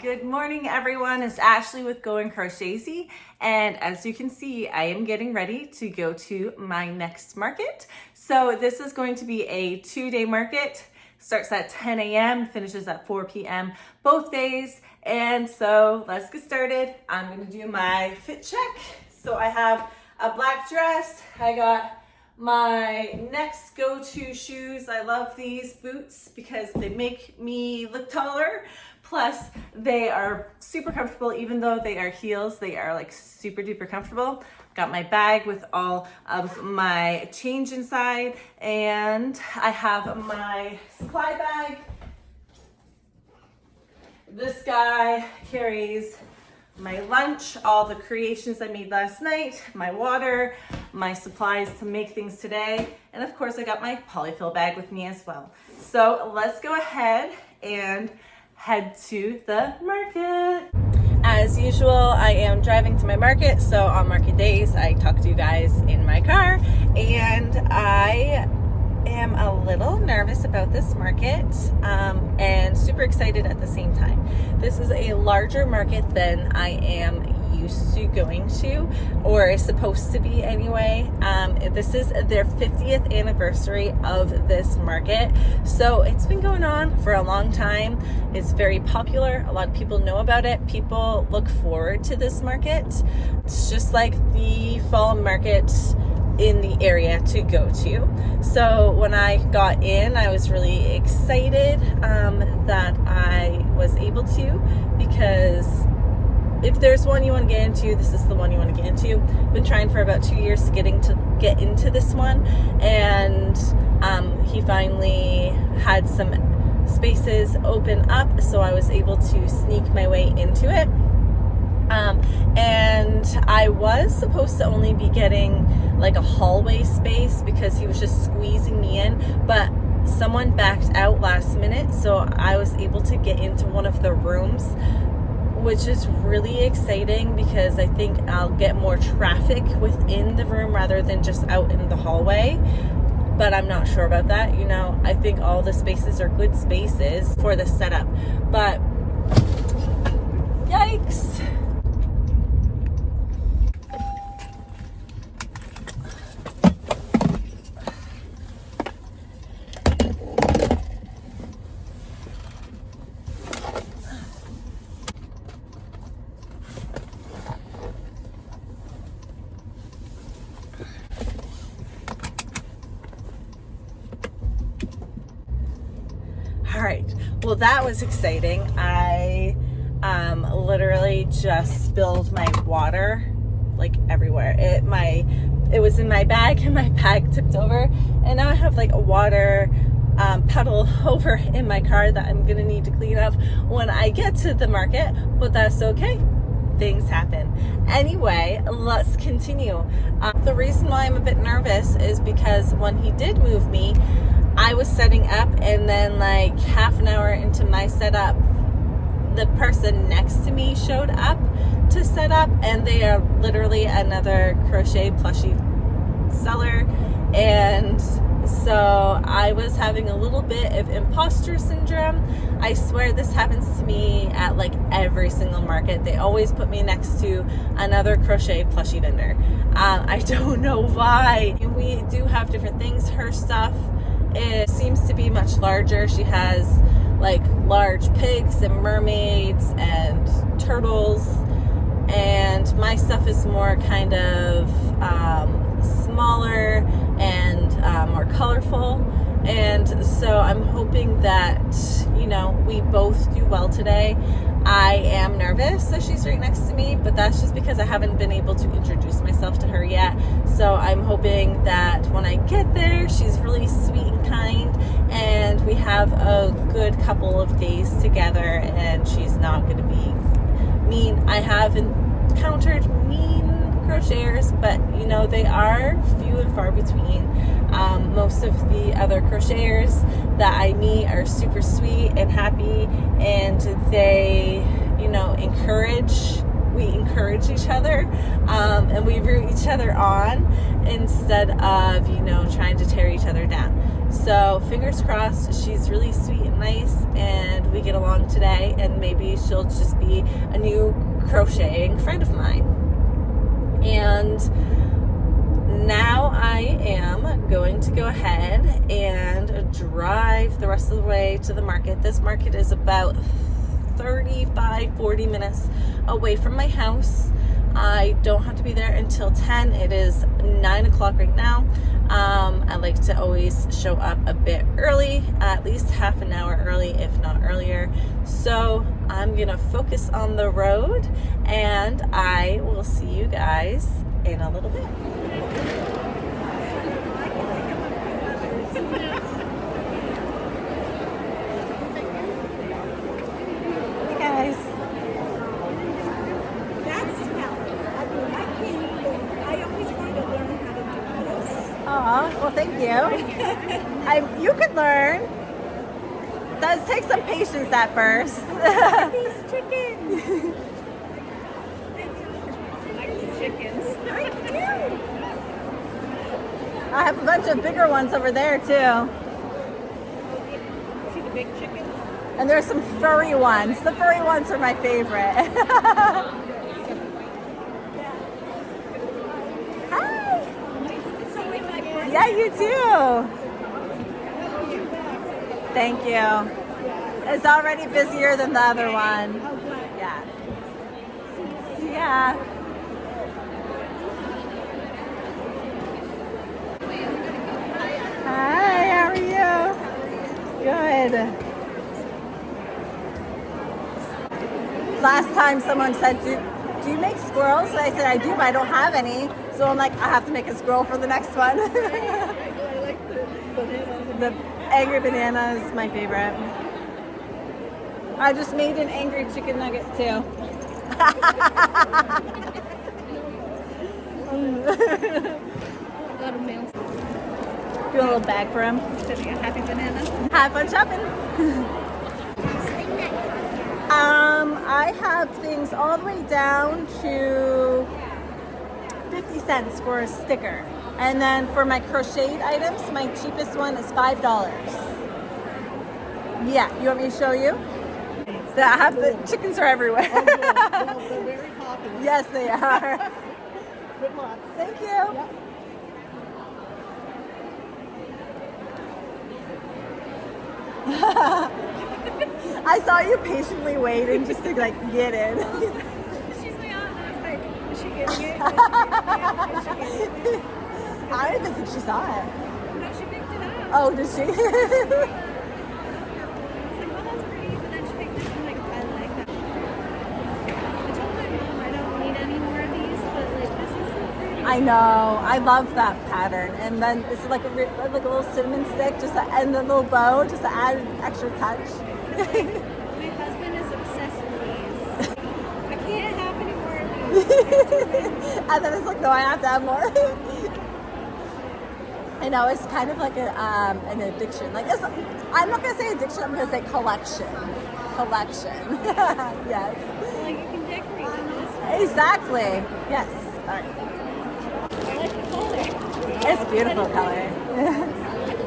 Good morning, everyone. It's Ashley with Go and Crochazy, and as you can see, I am getting ready to go to my next market. So this is going to be a 2-day market. Starts at 10 a.m., finishes at 4 p.m. both days. And so let's get started. I'm gonna do my fit check. So I have a black dress. I got my next go-to shoes. I love these boots because they make me look taller. Plus, they are super comfortable. Even though they are heels, they are like super duper comfortable. Got my bag with all of my change inside, and I have my supply bag. This guy carries my lunch, all the creations I made last night, my water, my supplies to make things today, and of course I got my polyfill bag with me as well. So let's go ahead and head to the market. As usual, I am driving to my market, so on market days I talk to you guys in my car, and I am a little nervous about this market and super excited at the same time. This is a larger market than I am used to going to, or is supposed to be anyway. This is their 50th anniversary of this market, so it's been going on for a long time. It's very popular. A lot of people know about it. People look forward to this market. It's just like the fall market in the area to go to. So when I got in, I was really excited that I was able to, because if there's one you want to get into, this is the one you want to get into. Been trying for about 2 years to get into this one, and he finally had some spaces open up, so I was able to sneak my way into it. And I was supposed to only be getting like a hallway space because he was just squeezing me in, but someone backed out last minute, so I was able to get into one of the rooms, which is really exciting because I think I'll get more traffic within the room rather than just out in the hallway. But I'm not sure about that. You know, I think all the spaces are good spaces for the setup, but yikes. All right, well, that was exciting. I literally just spilled my water like everywhere. It was in my bag, and my bag tipped over, and now I have like a water puddle over in my car that I'm gonna need to clean up when I get to the market, but that's okay. Things happen. Anyway, let's continue. The reason why I'm a bit nervous is because when he did move me, I was setting up, and then like half an hour into my setup, the person next to me showed up to set up, and they are literally another crochet plushie seller. And so I was having a little bit of imposter syndrome. I swear this happens to me at like every single market. They always put me next to another crochet plushie vendor. I don't know why. We do have different things. Her stuff, it seems to be much larger. She has like large pigs and mermaids and turtles, and my stuff is more kind of smaller and more colorful. And so I'm hoping that, you know, we both do well today. I am nervous that she's right next to me, but that's just because I haven't been able to introduce myself to her yet. So I'm hoping that when I get there, she's really sweet and kind, and we have a good couple of days together, and she's not going to be mean. I have encountered mean crocheters, but you know, they are few and far between. Most of the other crocheters that I meet are super sweet and happy, and they, you know, we encourage each other, and we root each other on instead of, you know, trying to tear each other down. So fingers crossed, she's really sweet and nice and we get along today, and maybe she'll just be a new crocheting friend of mine. And now I am going to go ahead and drive the rest of the way to the market. This market is about 35-40 minutes away from my house. I don't have to be there until 10. It is 9 o'clock right now. I like to always show up a bit early, at least half an hour early, if not earlier. So I'm gonna focus on the road, and I will see you guys in a little bit. Hey guys. Aw, well, thank you. You could learn. It does take some patience at first. These chickens. Chickens. I have a bunch of bigger ones over there too. See the big chickens? And there's some furry ones. The furry ones are my favorite. Hi. Yeah, you too. Thank you. It's already busier than the other one. Yeah. Yeah. Hi, how are you? Good. Last time someone said, do you make squirrels? And I said, I do, but I don't have any. So I'm like, I have to make a squirrel for the next one. I like the banana. The angry banana is my favorite. I just made an angry chicken nugget too. Do a little bag for him. Happy banana. Have fun shopping. I have things all the way down to 50 cents for a sticker. And then for my crocheted items, my cheapest one is $5. Yeah, you want me to show you? The chickens are everywhere. Well, they're very popular. Yes, they are. Good luck. Thank you. Yep. I saw you patiently waiting just to like get in. She's my aunt. I was like, is she getting it? I don't even think she saw it. No, she picked it up. Oh, did she? I was like, well, that's pretty. But then she picked this one, like, I like that. I told my mom I don't need any more of these, but like, this is so pretty. I know. I love that pattern. And then it's like a little cinnamon stick, just to end the little bow, just to add an extra touch. My husband is obsessed with these. I can't have any more of these. And then it's like, no, I have to have more. I know, it's kind of like an addiction. Like, I'm not gonna say addiction. I'm gonna say collection. Collection. Yes. Like, you can decorate with this. Exactly. Yes. All right. I like the color. It's a beautiful color.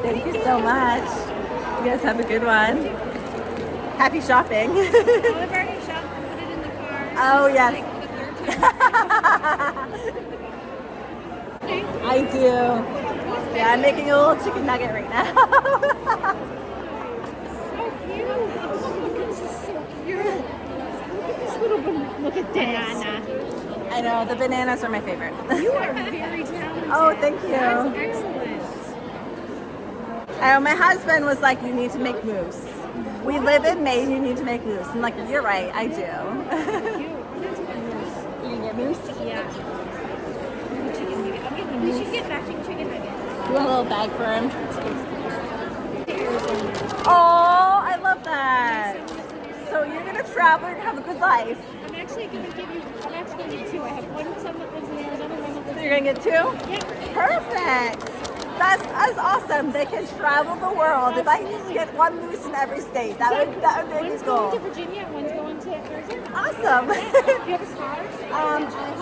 Thank you so much. You guys have a good one. Happy shopping. Oh, I've already shopped and put it in the car. Oh, yes. Like the third time. I do. Yeah, I'm making a little chicken nugget right now. So cute. This is so cute. Look at this little look at banana. I know, the bananas are my favorite. You are very talented. Oh, thank you. That's excellent. I know, my husband was like, you need to make moose. We live in Maine, you need to make moose. I'm like, you're right, I do. You can get moose? Yeah. Chicken nugget. Okay, we should get matching chicken nuggets. Do a little bag for him. Oh, I love that. So you're gonna travel and have a good life. I'm actually going to give you two. I have one son that lives in Arizona, one that lives So you're gonna get two? Yeah. Perfect. That's awesome. They can travel the world. If I can get one moose in every state, that would be a One's goal. going to Virginia, one's going to Arizona. Awesome. Do you have a card? I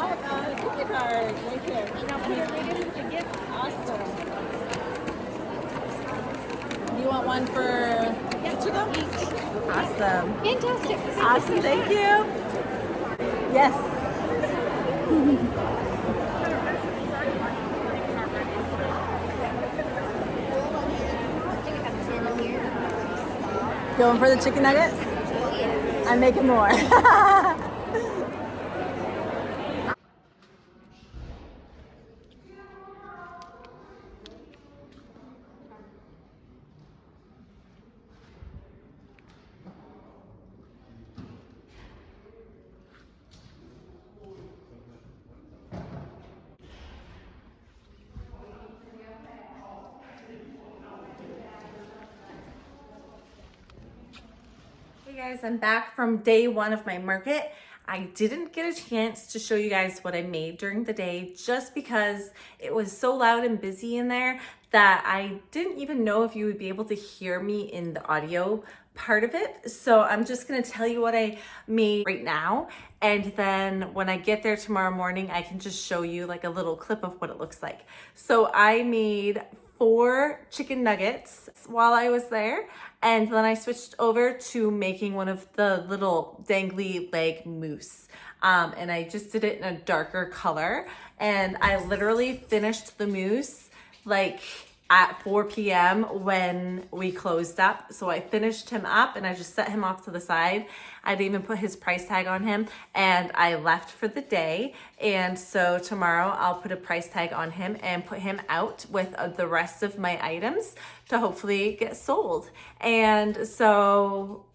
have a cookie card right here. And I'll put it right in with the gift. Awesome. want one for each of them? Awesome. Fantastic. Awesome, thank you. Yes. Going for the chicken nuggets? I'm making more. Hey guys, I'm back from day one of my market. I didn't get a chance to show you guys what I made during the day just because it was so loud and busy in there that I didn't even know if you would be able to hear me in the audio part of it. So I'm just gonna tell you what I made right now. And then when I get there tomorrow morning, I can just show you like a little clip of what it looks like. So I made 4 chicken nuggets while I was there. And then I switched over to making one of the little dangly leg mousse. And I just did it in a darker color. And I literally finished the mousse like at 4 p.m. when we closed up. So I finished him up and I just set him off to the side. I didn't even put his price tag on him and I left for the day. And so tomorrow I'll put a price tag on him and put him out with the rest of my items to hopefully get sold. And so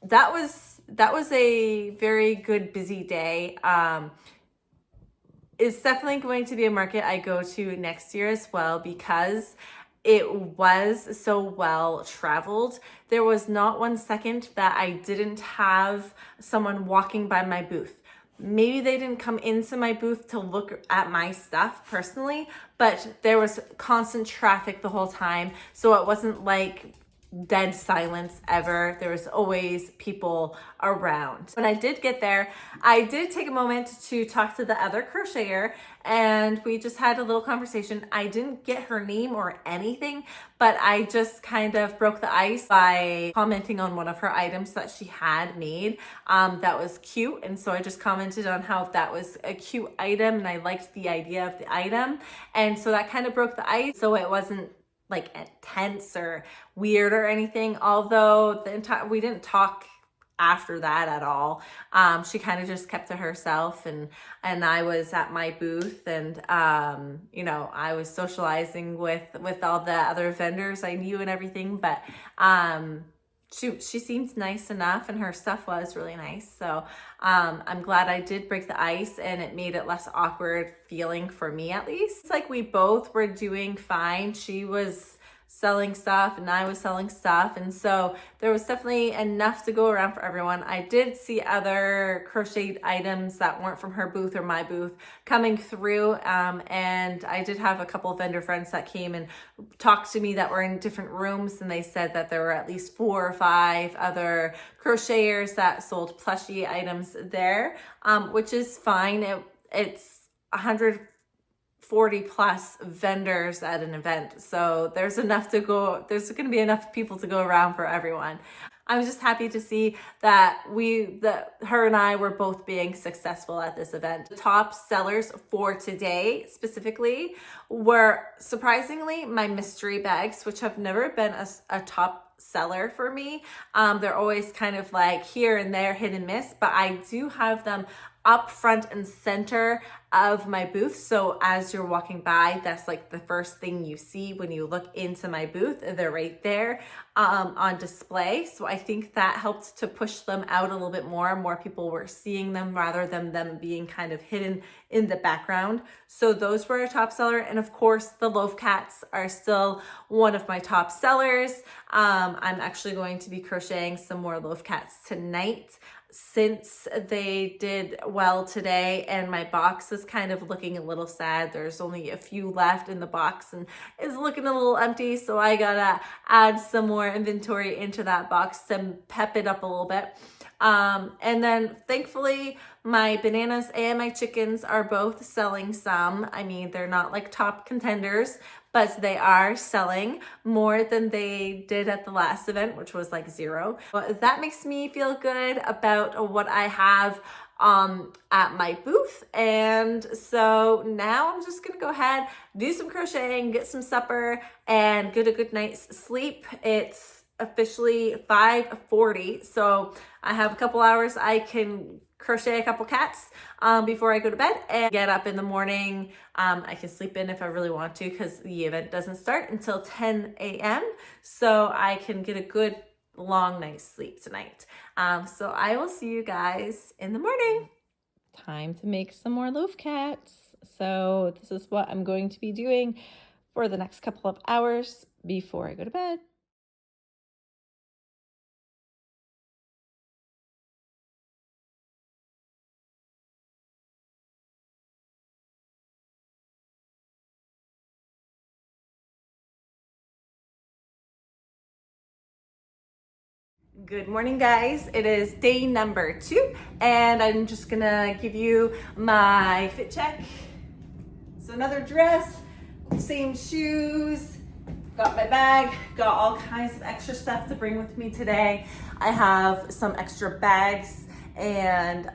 that was a very good busy day. It's definitely going to be a market I go to next year as well because it was so well traveled. There was not one second that I didn't have someone walking by my booth. Maybe they didn't come into my booth to look at my stuff personally, but there was constant traffic the whole time. So it wasn't like dead silence ever. There was always people around. When I did get there, I did take a moment to talk to the other crocheter and we just had a little conversation. I didn't get her name or anything, but I just kind of broke the ice by commenting on one of her items that she had made that was cute. And so I just commented on how that was a cute item and I liked the idea of the item. And so that kind of broke the ice. So it wasn't like tense or weird or anything, although we didn't talk after that at all. She kind of just kept to herself and I was at my booth and you know, I was socializing with all the other vendors I knew and everything, but she seems nice enough and her stuff was really nice. So I'm glad I did break the ice and it made it less awkward feeling for me at least. It's like we both were doing fine. She was selling stuff and I was selling stuff. And so there was definitely enough to go around for everyone. I did see other crocheted items that weren't from her booth or my booth coming through. And I did have a couple of vendor friends that came and talked to me that were in different rooms. And they said that there were at least 4 or 5 other crocheters that sold plushie items there, which is fine. It's 140 plus vendors at an event. So there's enough to go, there's going to be enough people to go around for everyone. I was just happy to see that her and I were both being successful at this event. The top sellers for today specifically were surprisingly my mystery bags, which have never been a top seller for me. They're always kind of like here and there, hit and miss, but I do have them up front and center of my booth. So as you're walking by, that's like the first thing you see when you look into my booth. They're right there on display. So I think that helped to push them out a little bit more. More people were seeing them rather than them being kind of hidden in the background. So those were a top seller. And of course, the loaf cats are still one of my top sellers. I'm actually going to be crocheting some more loaf cats tonight, since they did well today and my box is kind of looking a little sad. There's only a few left in the box and it's looking a little empty. So I gotta add some more inventory into that box to pep it up a little bit. And then thankfully my bananas and my chickens are both selling some. I mean, they're not like top contenders, but they are selling more than they did at the last event, which was like 0. But that makes me feel good about what I have at my booth. And so now I'm just gonna go ahead, do some crocheting, get some supper, and get a good night's sleep. It's officially 5:40, so I have a couple hours. I can crochet a couple cats before I go to bed and get up in the morning. I can sleep in if I really want to, because the event doesn't start until 10 a.m. So I can get a good long night's sleep tonight. So I will see you guys in the morning. Time to make some more loaf cats. So this is what I'm going to be doing for the next couple of hours before I go to bed. Good morning, guys. It is day number 2, and I'm just gonna give you my fit check. So another dress, same shoes, got my bag, got all kinds of extra stuff to bring with me today. I have some extra bags and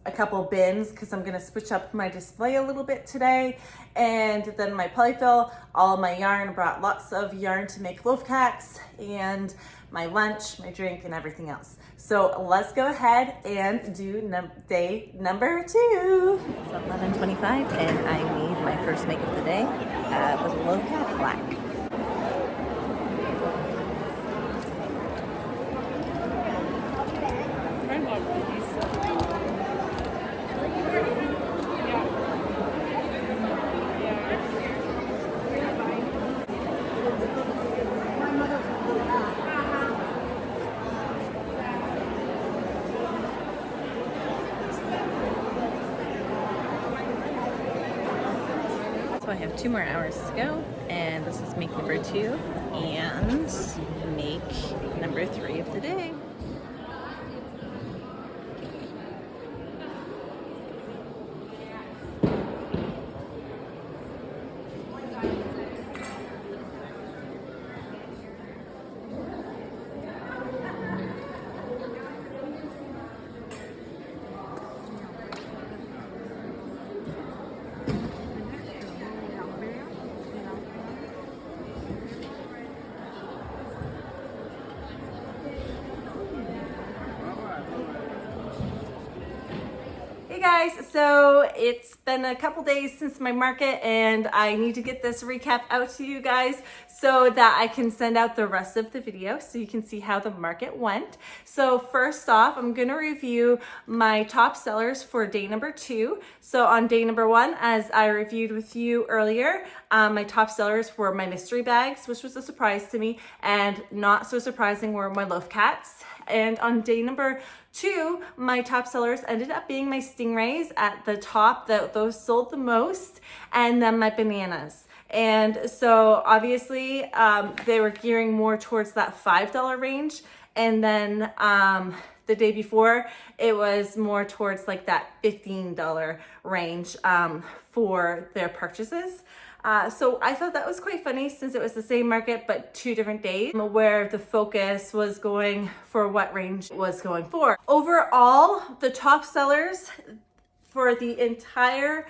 a couple bins because I'm gonna switch up my display a little bit today. And then my polyfill, all my yarn. I brought lots of yarn to make loaf cats, and my lunch, my drink, and everything else. So let's go ahead and do day number 2. It's 11:25 and I need my first make of the day with a loaf cat black. So I have 2 more hours to go, and this is make number 2 and make number 3 of the day. Hey guys, so it's been a couple days since my market, and I need to get this recap out to you guys so that I can send out the rest of the video so you can see how the market went. So first off, I'm gonna review my top sellers for day number 2. So on day number 1, as I reviewed with you earlier, my top sellers were my mystery bags, which was a surprise to me, and not so surprising were my loaf cats. And on day number 2, my top sellers ended up being my stingrays at the top. Those sold the most, and then my bananas. And so obviously they were gearing more towards that $5 range. And then the day before, it was more towards like that $15 range for their purchases. So I thought that was quite funny, since it was the same market but 2 different days where the focus was going for what range it was going for. Overall, the top sellers for the entire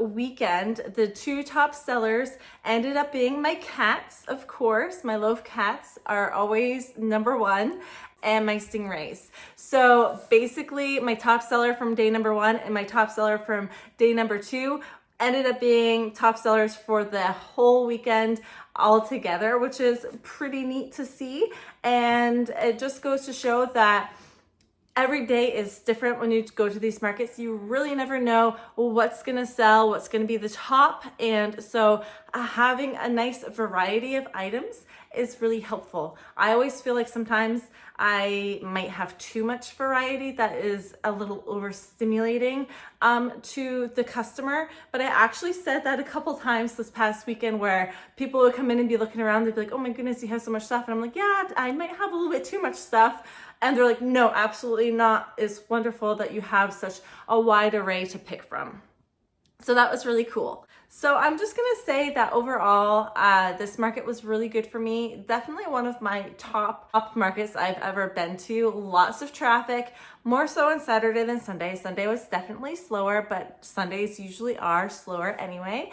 weekend, the 2 top sellers ended up being my cats, of course. My loaf cats are always number 1, and my stingrays. So basically my top seller from day number 1 and my top seller from day number 2 ended up being top sellers for the whole weekend all together, which is pretty neat to see. And it just goes to show that every day is different when you go to these markets. You really never know what's gonna sell, what's gonna be the top. And so having a nice variety of items is really helpful. I always feel like sometimes I might have too much variety that is a little overstimulating to the customer. But I actually said that a couple times this past weekend, where people would come in and be looking around, they'd be like, oh my goodness, you have so much stuff. And I'm like, yeah, I might have a little bit too much stuff. And they're like, no, absolutely not. It's wonderful that you have such a wide array to pick from. So that was really cool. So I'm just gonna say that overall, this market was really good for me. Definitely one of my top markets I've ever been to. Lots of traffic, more so on Saturday than Sunday. Sunday was definitely slower, but Sundays usually are slower anyway.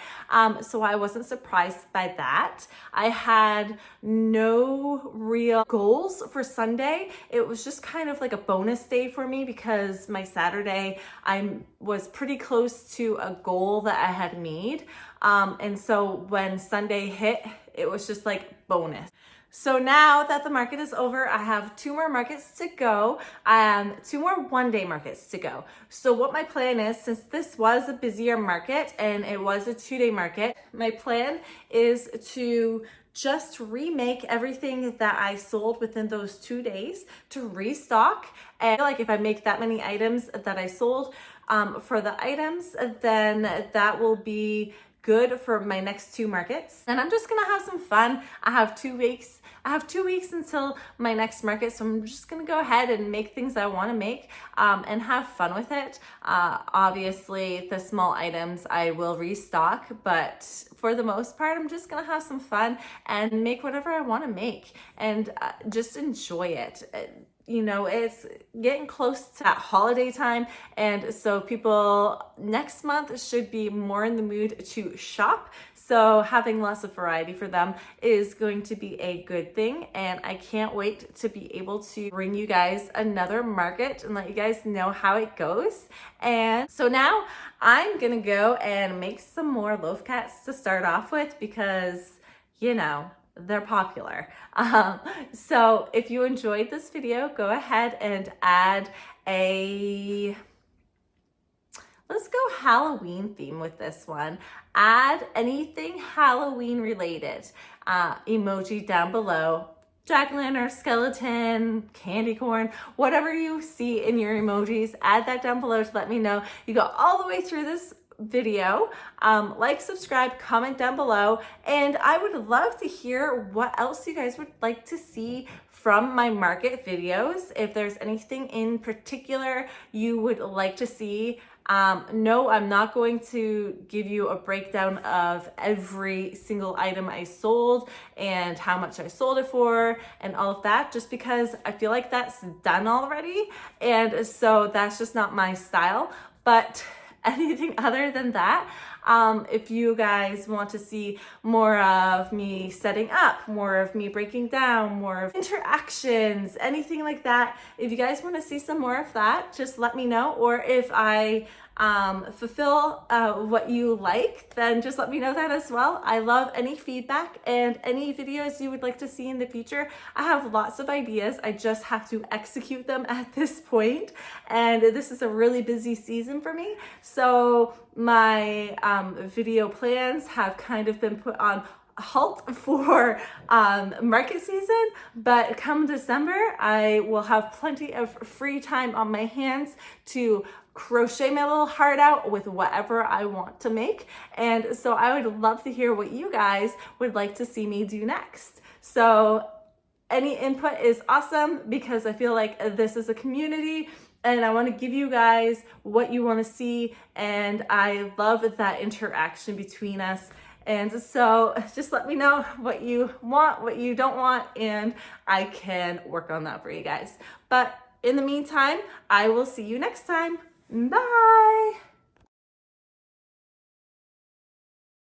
So I wasn't surprised by that. I had no real goals for Sunday. It was just kind of like a bonus day for me because my Saturday, I was pretty close to a goal that I had made. And so when Sunday hit, it was just like bonus. So now that the market is over, I have 2 more markets to go, 2 more one-day markets to go. So what my plan is, since this was a busier market and it was a 2-day market, my plan is to just remake everything that I sold within those 2 days to restock. And I feel like if I make that many items that I sold for the items, then that will be good for my next 2 markets. And I'm just gonna have some fun. I have 2 weeks. I have 2 weeks until my next market, so I'm just gonna go ahead and make things I wanna make and have fun with it. Obviously, the small items I will restock, but for the most part, I'm just gonna have some fun and make whatever I wanna make and just enjoy it. You know, it's getting close to that holiday time, and so people next month should be more in the mood to shop. So having lots of variety for them is going to be a good thing, and I can't wait to be able to bring you guys another market and let you guys know how it goes. And so now I'm gonna go and make some more loaf cats to start off with because, you know, they're popular. So if you enjoyed this video, go ahead and add let's go Halloween theme with this one. Add anything Halloween related. Emoji down below. Jack-o'-lantern, skeleton, candy corn, whatever you see in your emojis, add that down below to let me know you go all the way through this video. Like, subscribe, comment down below, and I would love to hear what else you guys would like to see from my market videos. If there's anything in particular you would like to see. No, I'm not going to give you a breakdown of every single item I sold and how much I sold it for and all of that, just because I feel like that's done already, and so that's just not my style. But anything other than that, if you guys want to see more of me setting up, more of me breaking down, more of interactions, anything like that, if you guys want to see some more of that, just let me know. Or if I fulfill what you like, then just let me know that as well. I love any feedback and any videos you would like to see in the future. I have lots of ideas. I just have to execute them at this point. And this is a really busy season for me. So my video plans have kind of been put on halt for market season, but come December, I will have plenty of free time on my hands to crochet my little heart out with whatever I want to make. And so I would love to hear what you guys would like to see me do next. So any input is awesome because I feel like this is a community and I want to give you guys what you want to see, and I love that interaction between us. And so just let me know what you want, what you don't want, and I can work on that for you guys. But in the meantime, I will see you next time. Bye.